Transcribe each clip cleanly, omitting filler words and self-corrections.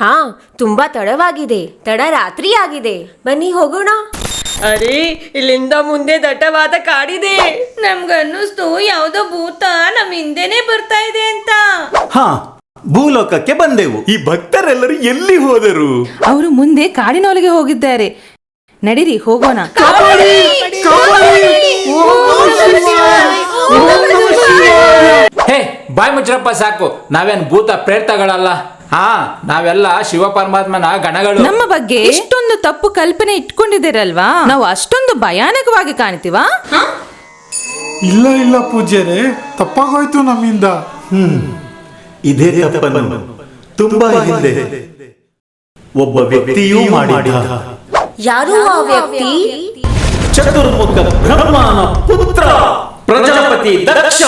ಹಾ, ತುಂಬಾ ತಡವಾಗಿದೆ. ರಾತ್ರಿ ಆಗಿದೆ. ಬನ್ನಿ ಹೋಗೋಣ. ಅರೆ, ಇಲ್ಲಿಂದ ಮುಂದೆ ದಟ್ಟವಾದ ಕಾಡಿದೆ. ನಮ್ಗನ್ನಿಸ್ತು ಯಾವುದೋ ಭೂತ ನಮ್ ಹಿಂದೆನೆ ಬರ್ತಾ ಇದೆ ಅಂತ. ಹಾ, ಭೂಲೋಕಕ್ಕೆ ಬಂದೆವು. ಈ ಭಕ್ತರೆಲ್ಲರೂ ಎಲ್ಲಿ ಹೋದರು? ಅವರು ಮುಂದೆ ಕಾಡಿನೊಳಗೆ ಹೋಗಿದ್ದಾರೆ. ನಡೀರಿ ಹೋಗೋಣ. ಹೇ, ಬಾಯ್ ಮುಚ್ಚ್ರಪ್ಪ, ಸಾಕು. ನಾವೇನ್ ಭೂತ ಪ್ರೇತಗಳಲ್ಲ. ಹಾ, ನಾವೆಲ್ಲ ಶಿವ ಪರಮಾತ್ಮನ ಗಣಗಳು. ನಮ್ಮ ಬಗ್ಗೆ ಇಷ್ಟೊಂದು ತಪ್ಪು ಕಲ್ಪನೆ ಇಟ್ಕೊಂಡಿದ್ದೀರಲ್ವಾ? ನಾವು ಅಷ್ಟೊಂದು ಭಯಾನಕವಾಗಿ ಕಾಣ್ತೀವಾ? ಇಲ್ಲ ಪೂಜ್ಯರೇ, ತಪ್ಪಾಗೋಯ್ತು ನಮ್ಮಿಂದ. ಇದೇ ತಪ್ಪನ್ನು ತುಂಬಾ ಹಿಂದೆ ಒಬ್ಬ ವ್ಯಕ್ತಿಯೂ ಮಾಡಿದ. ಯಾರು ಆ ವ್ಯಕ್ತಿ? ಚತುರ್ಮುಖ ಬ್ರಹ್ಮನ ಪುತ್ರ ಪ್ರಜಾಪತಿ ದಕ್ಷ.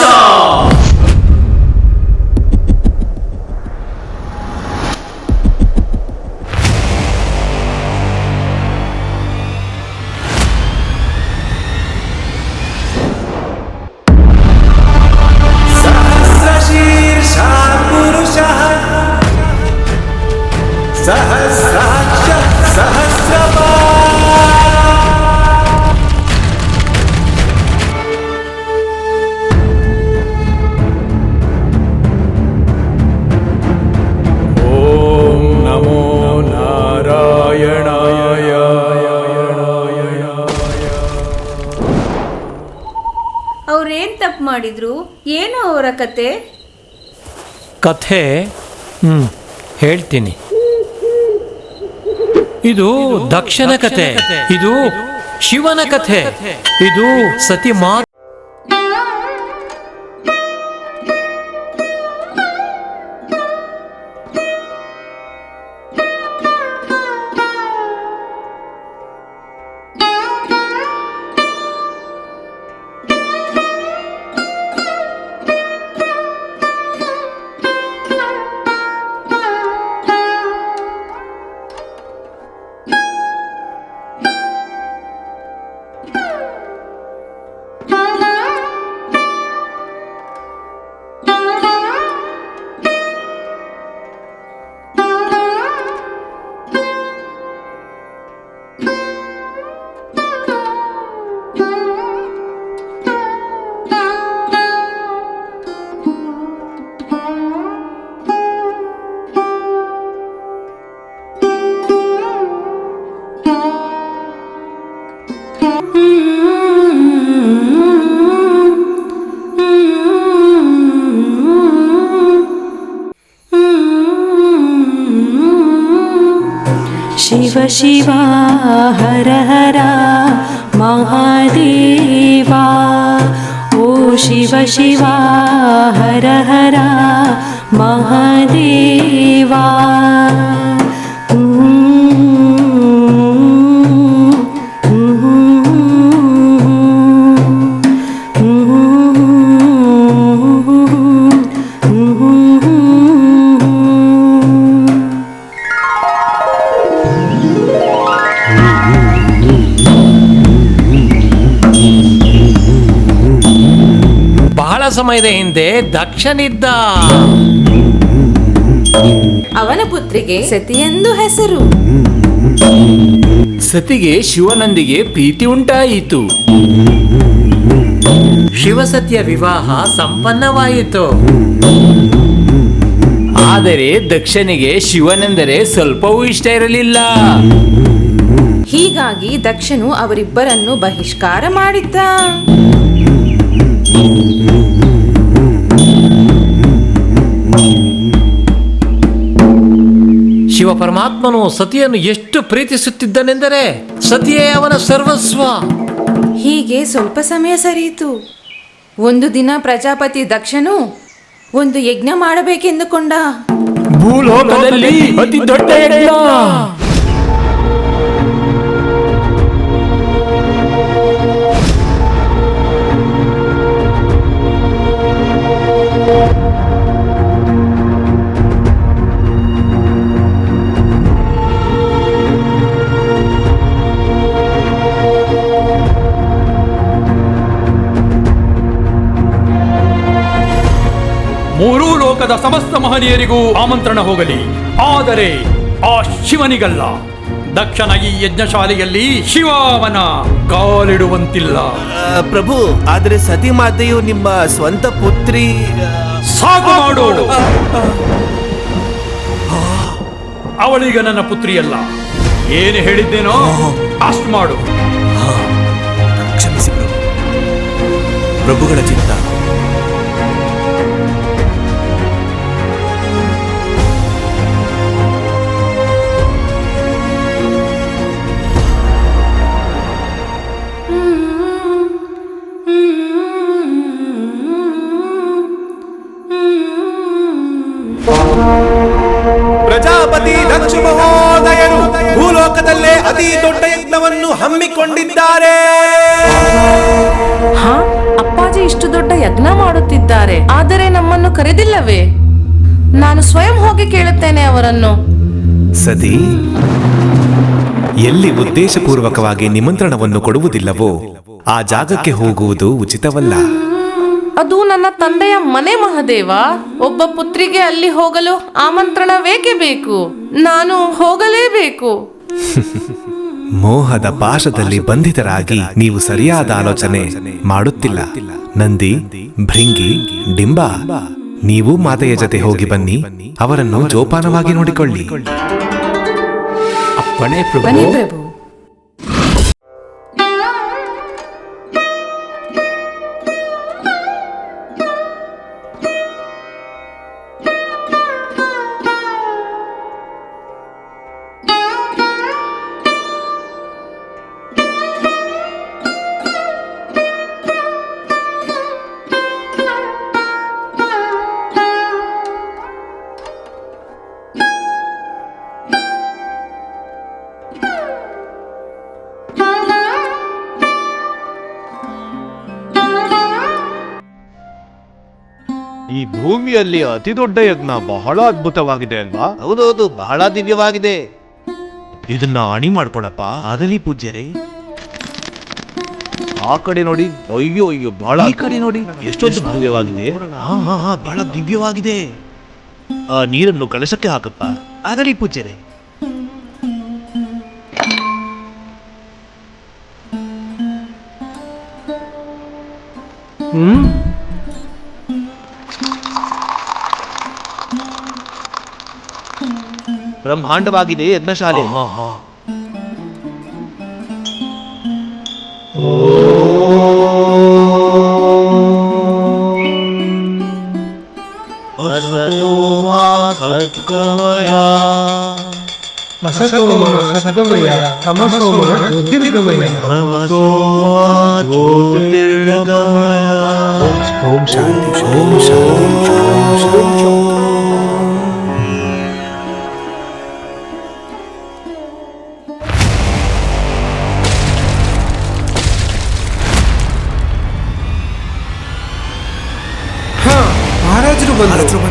ಅವ್ರೇನ್ ತಪ್ಪು ಮಾಡಿದ್ರು? ಏನು ಅವರ ಕತೆ? ಹೇಳ್ತೀನಿ. ಇದು ದಕ್ಷನ ಕತೆ, ಇದು ಶಿವನ ಕಥೆ, ಇದು ಸತಿ ಮಾತ. ಶಿವ ಶಿವ ಹರ ಹರ ಮಹಾದೇವಾ. ಓ ಶಿವ ಶಿವ ಹರ ಹರ ಮಹಾದೇವಾ. ಸಮಯದ ಹಿಂದೆ ದಕ್ಷನಿದ್ದ. ಅವನ ಪುತ್ರಿಗೆ ಸತಿ ಎಂದು ಹೆಸರು. ಸತಿಗೆ ಶಿವನೊಂದಿಗೆ ಪ್ರೀತಿ ಉಂಟಾಯಿತು. ಶಿವಸತಿಯ ವಿವಾಹ ಸಂಪನ್ನವಾಯಿತು. ಆದರೆ ದಕ್ಷನಿಗೆ ಶಿವನೆಂದರೆ ಸ್ವಲ್ಪವೂ ಇಷ್ಟ ಇರಲಿಲ್ಲ. ಹೀಗಾಗಿ ದಕ್ಷನು ಅವರಿಬ್ಬರನ್ನು ಬಹಿಷ್ಕಾರ ಮಾಡಿದ್ದ. ಶಿವ ಪರಮಾತ್ಮನು ಸತಿಯನ್ನು ಎಷ್ಟು ಪ್ರೀತಿಸುತ್ತಿದ್ದನೆಂದರೆ ಸತಿಯೇ ಅವನ ಸರ್ವಸ್ವ. ಹೀಗೆ ಸ್ವಲ್ಪ ಸಮಯ ಸರಿಯಿತು. ಒಂದು ದಿನ ಪ್ರಜಾಪತಿ ದಕ್ಷನು ಒಂದು ಯಜ್ಞ ಮಾಡಬೇಕೆಂದುಕೊಂಡ. ಭೂಲೋಕದಲ್ಲಿ ಅತಿ ದೊಡ್ಡ ಯಜ್ಞ. ಮೂರೂ ಲೋಕದ ಸಮಸ್ತ ಮಹನೀಯರಿಗೂ ಆಮಂತ್ರಣ ಹೋಗಲಿ. ಆದರೆ ಆ ಶಿವನಿಗಲ್ಲ. ದಕ್ಷನ ಈ ಯಜ್ಞಶಾಲೆಯಲ್ಲಿ ಶಿವಮನ ಕಾಲಿಡುವಂತಿಲ್ಲ. ಪ್ರಭು, ಆದ್ರೆ ಸತಿ ಮಾತೆಯು ನಿಮ್ಮ ಸ್ವಂತ ಪುತ್ರಿ. ಸಾಕು ಮಾಡು. ಅವಳೀಗ ನನ್ನ ಪುತ್ರಿಯಲ್ಲ. ಏನು ಹೇಳಿದ್ದೇನೋ ಅಷ್ಟು ಮಾಡು. ಕ್ಷಮಿಸಿ ಪ್ರಭು. ಪ್ರಭುಗಳ ಚಿತ್ತ. ಪ್ರಜಾಪತಿ ದಕ್ಷ ಮಹೋದಯರು ಭೂಲೋಕದಲ್ಲೇ ಅತಿ ದೊಡ್ಡ ಯಜ್ಞವನ್ನು ಹಮ್ಮಿಕೊಂಡಿದ್ದಾರೆ. ಹಾ, ಅಪ್ಪಾಜಿ ಇಷ್ಟು ದೊಡ್ಡ ಯಜ್ಞ ಮಾಡುತ್ತಿದ್ದಾರೆ, ಆದರೆ ನಮ್ಮನ್ನು ಕರೆದಿಲ್ಲವೇ? ನಾನು ಸ್ವಯಂ ಹೋಗಿ ಕೇಳುತ್ತೇನೆ ಅವರನ್ನು. ಸತಿ, ಎಲ್ಲಿ ಉದ್ದೇಶಪೂರ್ವಕವಾಗಿ ನಿಮಂತ್ರಣವನ್ನು ಕೊಡುವುದಿಲ್ಲವೋ ಆ ಜಾಗಕ್ಕೆ ಹೋಗುವುದು ಉಚಿತವಲ್ಲ. ಅದು ನನ್ನ ತಂದೆಯ ಮನೆ ಮಹದೇವ. ಒಬ್ಬ ಪುತ್ರಿಗೆ ಅಲ್ಲಿ ಹೋಗಲು ಆಮಂತ್ರಣವೇಕೆ ಬೇಕು? ನಾನು ಹೋಗಲೇಬೇಕು. ಮೋಹದ ಪಾಶದಲ್ಲಿ ಬಂಧಿತರಾಗಿ ನೀವು ಸರಿಯಾದ ಆಲೋಚನೆ ಮಾಡುತ್ತಿಲ್ಲ. ನಂದಿ, ಭೃಂಗಿ, ಡಿಂಬ, ನೀವು ಮಾತೆಯ ಜೊತೆ ಹೋಗಿ ಬನ್ನಿ. ಅವರನ್ನು ಜೋಪಾನವಾಗಿ ನೋಡಿಕೊಳ್ಳಿ. ಅಪ್ಪಣೆ ಪ್ರಭು. ಬನ್ನಿ ಪ್ರಭು. ಈ ಭೂಮಿಯಲ್ಲಿ ಅತಿ ದೊಡ್ಡ ಯಜ್ಞ ಬಹಳ ಅದ್ಭುತವಾಗಿದೆ ಅಲ್ವಾ? ಹೌದೌದು, ಬಹಳ ದಿವ್ಯವಾಗಿದೆ. ಇದನ್ನ ಅಣಿ ಮಾಡ್ಕೊಳಪ್ಪ. ಆಗಲಿ ಪೂಜ್ಯರೇ. ಆ ಕಡೆ ನೋಡಿ. ಅಯ್ಯೋ ಅಯ್ಯೋ, ಬಹಳ. ಈ ಕಡೆ ನೋಡಿ, ಎಷ್ಟೊಂದು ಭವ್ಯವಾಗಿದೆ. ಹಾ, ಬಹಳ ದಿವ್ಯವಾಗಿದೆ. ಆ ನೀರನ್ನು ಕಲಶಕ್ಕೆ ಹಾಕಪ್ಪ. ಆಗಲಿ ಪೂಜ್ಯರೇ. ಬ್ರಹ್ಮಾಂಡವಾಗಿದೆ ಯಜ್ಞಶಾಲೆ. ಓಂ ಶಾಂತಿ, ಓಂ ಶಾಂತಿ, ಓಂ ಶಾಂತಿ.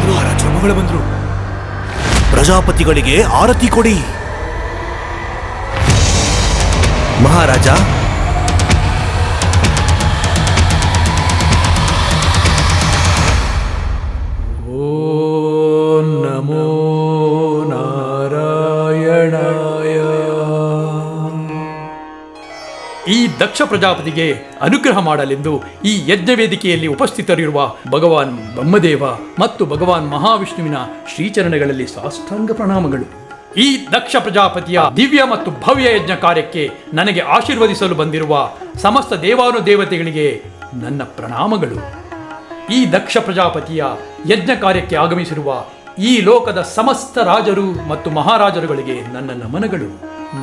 ಮಹಾರಾಜರು ಬಂದ್ರು. ಪ್ರಜಾಪತಿಗಳಿಗೆ ಆರತಿ ಕೊಡಿ. ಮಹಾರಾಜ, ಓಂ ನಮೋ ನಾರಾಯಣಾಯ. ಈ ದಕ್ಷ ಪ್ರಜಾಪತಿಗೆ ಅನುಗ್ರಹ ಮಾಡಲೆಂದು ಈ ಯಜ್ಞ ವೇದಿಕೆಯಲ್ಲಿ ಉಪಸ್ಥಿತರಿರುವ ಭಗವಾನ್ ಬ್ರಹ್ಮದೇವ ಮತ್ತು ಭಗವಾನ್ ಮಹಾವಿಷ್ಣುವಿನ ಶ್ರೀಚರಣಗಳಲ್ಲಿ ಸಾಷ್ಟಾಂಗ ಪ್ರಣಾಮಗಳು. ಈ ದಕ್ಷ ಪ್ರಜಾಪತಿಯ ದಿವ್ಯ ಮತ್ತು ಭವ್ಯ ಯಜ್ಞ ಕಾರ್ಯಕ್ಕೆ ನನಗೆ ಆಶೀರ್ವದಿಸಲು ಬಂದಿರುವ ಸಮಸ್ತ ದೇವಾನುದೇವತೆಗಳಿಗೆ ನನ್ನ ಪ್ರಣಾಮಗಳು. ಈ ದಕ್ಷ ಪ್ರಜಾಪತಿಯ ಯಜ್ಞ ಕಾರ್ಯಕ್ಕೆ ಆಗಮಿಸಿರುವ ಈ ಲೋಕದ ಸಮಸ್ತ ರಾಜರು ಮತ್ತು ಮಹಾರಾಜರುಗಳಿಗೆ ನನ್ನ ನಮನಗಳು.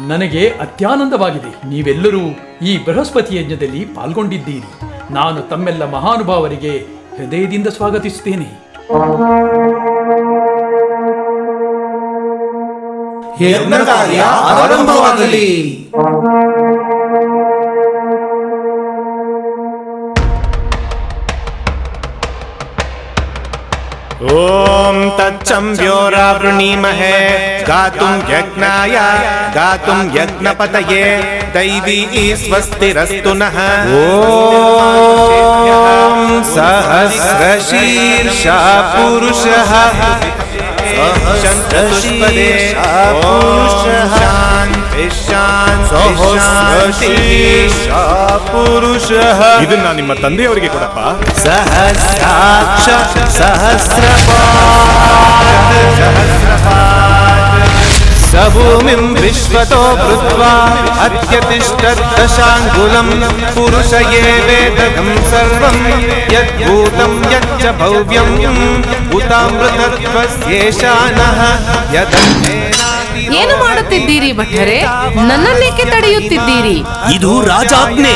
ನನಗೆ ಅತ್ಯಾನಂದವಾಗಿದೆ. ನೀವೆಲ್ಲರೂ ಈ ಬೃಹಸ್ಪತಿ ಯಜ್ಞದಲ್ಲಿ ಪಾಲ್ಗೊಂಡಿದ್ದೀರಿ. ನಾನು ತಮ್ಮೆಲ್ಲ ಮಹಾನುಭಾವರಿಗೆ ಹೃದಯದಿಂದ ಸ್ವಾಗತಿಸುತ್ತೇನೆ. ಯಜ್ಞ ಕಾರ್ಯ ಆರಂಭವಾಗಲಿ. ಓಂ ತಚ್ಚಂವ್ಯೋರಾವೃಣೀಮಹೇ ಗಾತುಂ ಯಜ್ಞಾಯ ಗಾತುಂ ಯಜ್ಞಪತಯೇ ದೈವೀ ಸ್ವಸ್ತಿರಸ್ತು ನಃ. ಓಂ ಸಹಸ್ರಶೀರ್ಷ ಪುರುಷಃ ಇದನ್ನ ನಿಮ್ಮ ತಂದೆಯವರಿಗೆ ಕೊಡಪ್ಪ. ಸಭೂಮಿಂ ವಿಶ್ವತೋ ಕೃತ್ವಾ ಅತ್ಯತಿಷ್ಠದಶಾಂಗುಲಂ ಪುರುಷ ಏವೇದಂ ಸರ್ವಂ ಯದ್ಭೂತಂ ಯಚ್ಚ ಭವ್ಯಂ ಭೂತಾಮೃತತ್ವಸ್ಯೇಷಾನಃ ಏನು ಮಾಡುತ್ತಿದ್ದೀರಿ ಭಟ್ಟರೆ? ನನ್ನನ್ನೇಕೆ ತಡೆಯುತ್ತಿದ್ದೀರಿ? ಇದು ರಾಜಾಜ್ಞೆ,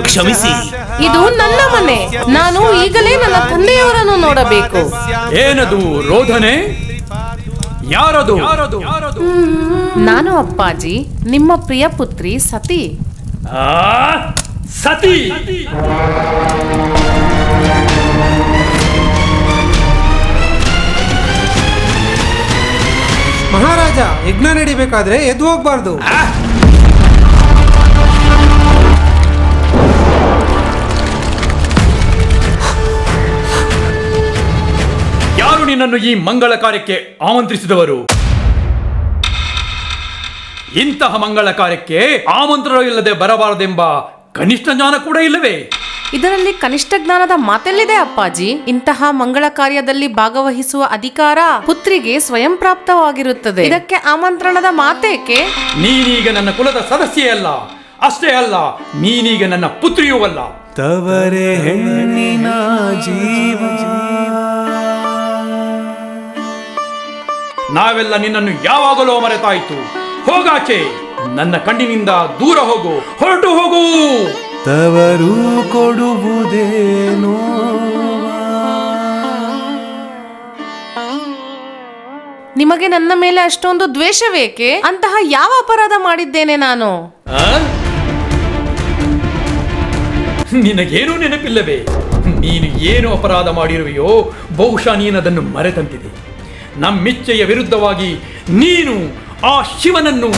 ಕ್ಷಮಿಸಿ. ಇದು ನನ್ನ ಮನೆ. ನಾನು ಈಗಲೇ ನನ್ನ ತಂದೆಯವರನ್ನು ನೋಡಬೇಕು. ಏನದು ರೋಧನೆ? ಯಾರದು? ನಾನು ಅಪ್ಪಾಜಿ, ನಿಮ್ಮ ಪ್ರಿಯ ಪುತ್ರಿ ಸತಿ. ಸತಿ? ಮಹಾರಾಜ, ಯಜ್ಞ ನಡಿಬೇಕಾದ್ರೆ ಎದ್ದು ಹೋಗ್ಬಾರ್ದು. ಯಾರು ನಿನ್ನನ್ನು ಈ ಮಂಗಳ ಕಾರ್ಯಕ್ಕೆ ಆಮಂತ್ರಿಸಿದವರು? ಇಂತಹ ಮಂಗಳ ಕಾರ್ಯಕ್ಕೆ ಆಮಂತ್ರಣವಿಲ್ಲದೆ ಬರಬಾರದೆಂಬ ಕನಿಷ್ಠ ಜ್ಞಾನ ಕೂಡ ಇಲ್ಲವೇ? ಇದರಲ್ಲಿ ಕನಿಷ್ಠ ಜ್ಞಾನದ ಮಾತೆಲ್ಲಿದೆ ಅಪ್ಪಾಜಿ? ಇಂತಹ ಮಂಗಳ ಕಾರ್ಯದಲ್ಲಿ ಭಾಗವಹಿಸುವ ಅಧಿಕಾರ ಪುತ್ರಿಗೆ ಸ್ವಯಂ ಪ್ರಾಪ್ತವಾಗಿರುತ್ತದೆ. ಇದಕ್ಕೆ ಆಮಂತ್ರಣದ ಮಾತೇಕೆ? ನೀನೀಗ ನನ್ನ ಕುಲದ ಸದಸ್ಯೇ ಅಲ್ಲ. ಅಷ್ಟೇ ಅಲ್ಲ, ನೀನೀಗ ನನ್ನ ಪುತ್ರಿಯೂ ಅಲ್ಲ. ತವರೆ ಹೆಣ್ಣಿನ ಜೀವ. ನಾವೆಲ್ಲ ನಿನ್ನನ್ನು ಯಾವಾಗಲೂ ಮರೆತಾಯಿತು. ಹೋಗಾಚೆ, ನನ್ನ ಕಣ್ಣಿನಿಂದ ದೂರ ಹೋಗು, ಹೊರಟು ಹೋಗು. ತವರು ಕೊಡುವುದೇನೋ. ನಿಮಗೆ ನನ್ನ ಮೇಲೆ ಅಷ್ಟೊಂದು ದ್ವೇಷವೇಕೆ? ಅಂತಹ ಯಾವ ಅಪರಾಧ ಮಾಡಿದ್ದೇನೆ ನಾನು? ನಿನಗೇನೂ ನೆನಪಿಲ್ಲವೇ? ನೀನು ಏನು ಅಪರಾಧ ಮಾಡಿರುವೆಯೋ ಬಹುಶಃ ನೀನದನ್ನು ಮರೆತಂತಿದೆ. ನಮ್ಮಿಚ್ಛೆಯ ವಿರುದ್ಧವಾಗಿ ನೀನು ಆ ಶಿವನನ್ನು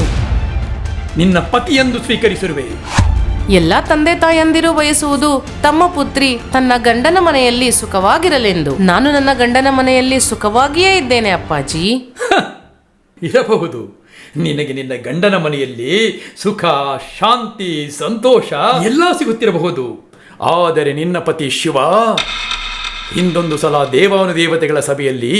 ನಿನ್ನ ಪತಿಯೆಂದು ಸ್ವೀಕರಿಸಿರುವೆ. ಎಲ್ಲ ತಂದೆ ತಾಯಂದಿರು ಬಯಸುವುದು ತಮ್ಮ ಪುತ್ರಿ ತನ್ನ ಗಂಡನ ಮನೆಯಲ್ಲಿ ಸುಖವಾಗಿರಲೆಂದು. ನಾನು ನನ್ನ ಗಂಡನ ಮನೆಯಲ್ಲಿ ಸುಖವಾಗಿಯೇ ಇದ್ದೇನೆ ಅಪ್ಪಾಜಿ. ಇರಬಹುದು, ನಿನಗೆ ನಿನ್ನ ಗಂಡನ ಮನೆಯಲ್ಲಿ ಸುಖ, ಶಾಂತಿ, ಸಂತೋಷ ಎಲ್ಲ ಸಿಗುತ್ತಿರಬಹುದು. ಆದರೆ ನಿನ್ನ ಪತಿ ಶಿವ ಹಿಂದೊಂದು ಸಲ ದೇವಾನುದೇವತೆಗಳ ಸಭೆಯಲ್ಲಿ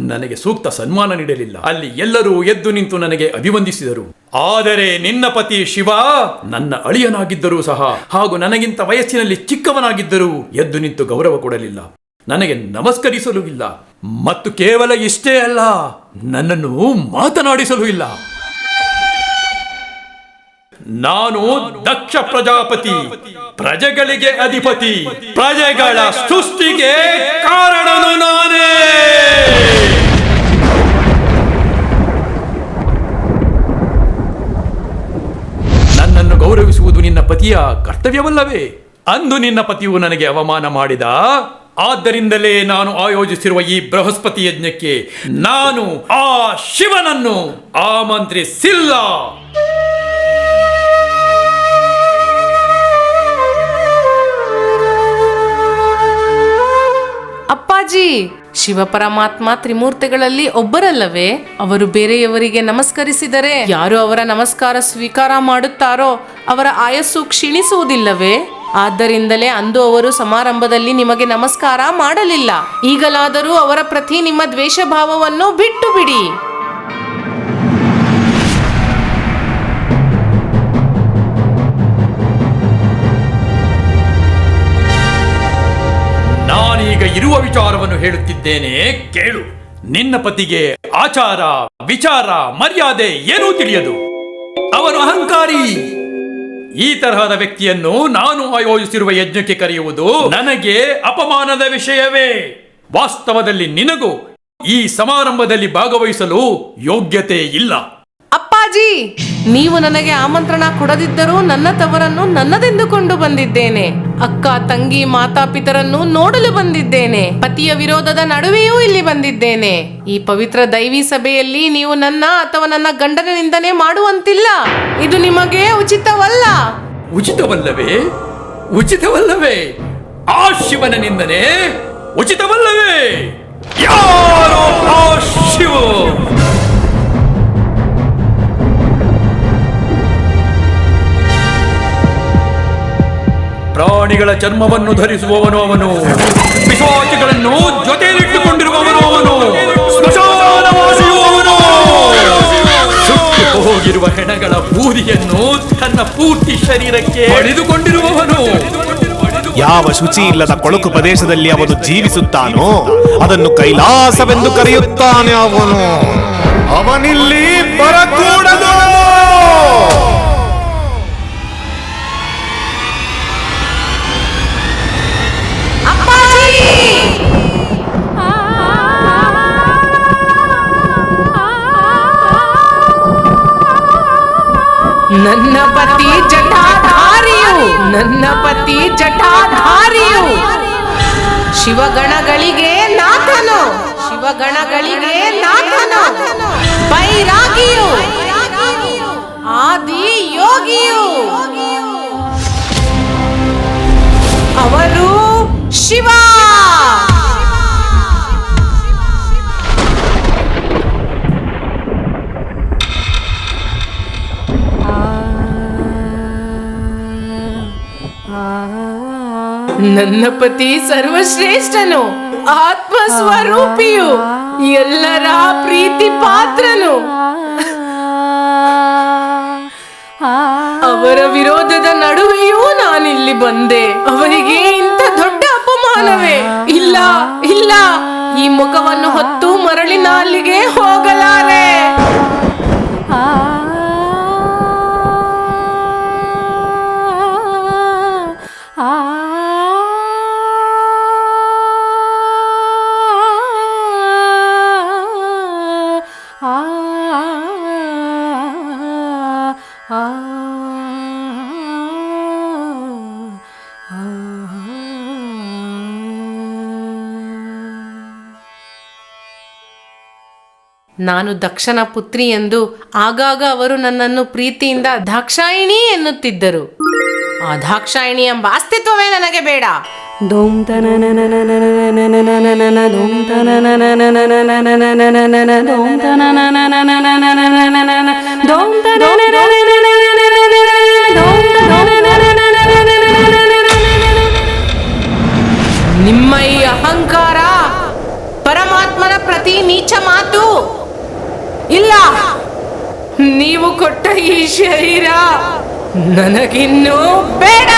ನನಗೆ ಸೂಕ್ತ ಸನ್ಮಾನ ನೀಡಲಿಲ್ಲ. ಅಲ್ಲಿ ಎಲ್ಲರೂ ಎದ್ದು ನಿಂತು ನನಗೆ ಅಭಿವಂದಿಸಿದರು. ಆದರೆ ನಿನ್ನ ಪತಿ ಶಿವ ನನ್ನ ಅಳಿಯನಾಗಿದ್ದರೂ ಸಹ ಹಾಗೂ ನನಗಿಂತ ವಯಸ್ಸಿನಲ್ಲಿ ಚಿಕ್ಕವನಾಗಿದ್ದರೂ ಎದ್ದು ನಿಂತು ಗೌರವ ಕೊಡಲಿಲ್ಲ, ನನಗೆ ನಮಸ್ಕರಿಸಲೂ ಇಲ್ಲ. ಮತ್ತು ಕೇವಲ ಇಷ್ಟೇ ಅಲ್ಲ, ನನ್ನನ್ನು ಮಾತನಾಡಿಸಲೂ ಇಲ್ಲ. ನಾನು ದಕ್ಷ ಪ್ರಜಾಪತಿ, ಪ್ರಜೆಗಳಿಗೆ ಅಧಿಪತಿ, ಪ್ರಜೆಗಳ ಸೃಷ್ಟಿಗೆ ಕಾರಣನು ನಾನೇ. ನನ್ನನ್ನು ಗೌರವಿಸುವುದು ನಿನ್ನ ಪತಿಯ ಕರ್ತವ್ಯವಲ್ಲವೇ? ಅಂದು ನಿನ್ನ ಪತಿಯು ನನಗೆ ಅವಮಾನ ಮಾಡಿದ. ಆದ್ದರಿಂದಲೇ ನಾನು ಆಯೋಜಿಸಿರುವ ಈ ಬೃಹಸ್ಪತಿ ಯಜ್ಞಕ್ಕೆ ನಾನು ಆ ಶಿವನನ್ನು ಆಮಂತ್ರಿಸಿಲ್ಲ. ಅಪ್ಪಾಜಿ, ಶಿವ ಪರಮಾತ್ಮ ತ್ರಿಮೂರ್ತಿಗಳಲ್ಲಿ ಒಬ್ಬರಲ್ಲವೇ? ಅವರು ಬೇರೆಯವರಿಗೆ ನಮಸ್ಕರಿಸಿದರೆ ಯಾರು ಅವರ ನಮಸ್ಕಾರ ಸ್ವೀಕಾರ ಮಾಡುತ್ತಾರೋ ಅವರ ಆಯಸ್ಸು ಕ್ಷೀಣಿಸುವುದಿಲ್ಲವೇ? ಆದ್ದರಿಂದಲೇ ಅಂದು ಅವರು ಸಮಾರಂಭದಲ್ಲಿ ನಿಮಗೆ ನಮಸ್ಕಾರ ಮಾಡಲಿಲ್ಲ. ಈಗಲಾದರೂ ಅವರ ಪ್ರತಿ ನಿಮ್ಮ ದ್ವೇಷ ಭಾವವನ್ನು ಬಿಟ್ಟು ಬಿಡಿ. ನಾನೀಗ ಇರುವ ವಿಚಾರವನ್ನು ಹೇಳುತ್ತಿದ್ದೇನೆ, ಕೇಳು. ನಿನ್ನ ಪತಿಗೆ ಆಚಾರ, ವಿಚಾರ, ಮರ್ಯಾದೆ ಏನೂ ತಿಳಿಯದು. ಅವನು ಅಹಂಕಾರಿ. ಈ ತರಹದ ವ್ಯಕ್ತಿಯನ್ನು ನಾನು ಆಯೋಜಿಸಿರುವ ಯಜ್ಞಕ್ಕೆ ಕರೆಯುವುದು ನನಗೆ ಅಪಮಾನದ ವಿಷಯವೇ. ವಾಸ್ತವದಲ್ಲಿ ನಿನಗೂ ಈ ಸಮಾರಂಭದಲ್ಲಿ ಭಾಗವಹಿಸಲು ಯೋಗ್ಯತೆ ಇಲ್ಲ. ಅಪ್ಪಾಜಿ, ನೀವು ನನಗೆ ಆಮಂತ್ರಣ ಕೊಡದಿದ್ದರೂ ನನ್ನ ತವರನ್ನು ನನ್ನದೆಂದುಕೊಂಡು ಬಂದಿದ್ದೇನೆ. ಅಕ್ಕ, ತಂಗಿ, ಮಾತಾಪಿತರನ್ನು ನೋಡಲು ಬಂದಿದ್ದೇನೆ. ಪತಿಯ ವಿರೋಧದ ನಡುವೆಯೂ ಇಲ್ಲಿ ಬಂದಿದ್ದೇನೆ. ಈ ಪವಿತ್ರ ದೈವಿ ಸಭೆಯಲ್ಲಿ ನೀವು ನನ್ನ ಅಥವಾ ನನ್ನ ಗಂಡನ ನಿಂದನೆ ಮಾಡುವಂತಿಲ್ಲ. ಇದು ನಿಮಗೆ ಉಚಿತವಲ್ಲ. ಉಚಿತವಲ್ಲವೇ? ಉಚಿತವಲ್ಲವೇ? ಆ ಶಿವನ ನಿಂದನೆ ಉಚಿತವಲ್ಲವೇ? ಯಾರೋ ಆ ಶಿವ? ಪ್ರಾಣಿಗಳ ಚರ್ಮವನ್ನು ಧರಿಸುವವನು ಅವನು, ಪಿಶಾಚಿಗಳನ್ನು ಜೊತೆಯಲ್ಲಿಟ್ಟುಕೊಂಡಿರುವವನು ಅವನು, ಸ್ಮಶಾನವಾಸಿಯು ಅವನು. ಸುಟ್ಟು ಹೋಗಿರುವ ಹೆಣಗಳ ಬೂದಿಯನ್ನು ತನ್ನ ಪೂರ್ತಿ ಶರೀರಕ್ಕೆ ಪಡೆದುಕೊಂಡಿರುವವನು. ಯಾವ ಶುಚಿ ಇಲ್ಲದ ಕೊಳಕು ಪ್ರದೇಶದಲ್ಲಿ ಅವನು ಜೀವಿಸುತ್ತಾನೋ ಅದನ್ನು ಕೈಲಾಸವೆಂದು ಕರೆಯುತ್ತಾನೆ ಅವನು. ಅವನಿಲ್ಲಿ ಬರಕೂಡದು. ನನ್ನ ಪತಿ ಜಟಾಧಾರಿಯು, ನನ್ನ ಪತಿ ಜಟಾಧಾರಿಯು, ಶಿವಗಣಗಳಿಗೆ ನಾಥನು, ಶಿವಗಣಗಳಿಗೆ ನಾಥನು, ಬೈರಾಗಿಯು, ಆದಿ ಯೋಗಿಯು, ಅವರು ಶಿವ. ನನ್ನ ಪತಿ ಸರ್ವಶ್ರೇಷ್ಠನು, ಆತ್ಮ ಸ್ವರೂಪಿಯು, ಎಲ್ಲರ ಪ್ರೀತಿ ಪಾತ್ರನು. ಅವರ ವಿರೋಧದ ನಡುವೆಯೂ ನಾನಿಲ್ಲಿ ಬಂದೆ. ಅವರಿಗೆ ಇಂಥ ದೊಡ್ಡ ಅಪಮಾನವೇ? ಇಲ್ಲ ಇಲ್ಲ, ಈ ಮುಖವನ್ನು ಹೊತ್ತು ಮರಳಿನ ಅಲ್ಲಿಗೆ ಹೋಗಲಾರೆ. ನಾನು ದಕ್ಷನ ಪುತ್ರಿ ಎಂದು ಆಗಾಗ ಅವರು ನನ್ನನ್ನು ಪ್ರೀತಿಯಿಂದ ದಾಕ್ಷಾಯಿಣಿ ಎನ್ನುತ್ತಿದ್ದರು. ಆ ದಾಕ್ಷಾಯಿಣಿ ಎಂಬ ಅಸ್ತಿತ್ವವೇ ನನಗೆ ಬೇಡ. ನಿಮ್ಮ ಈ ಅಹಂಕಾರ, ಪರಮಾತ್ಮನ ಪ್ರತಿ ನೀಚ ಮಾತು, ಇಲ್ಲ, ನೀವು ಕೊಟ್ಟ ಈ ಶರೀರ ನನಗಿನ್ನೂ ಬೇಡ.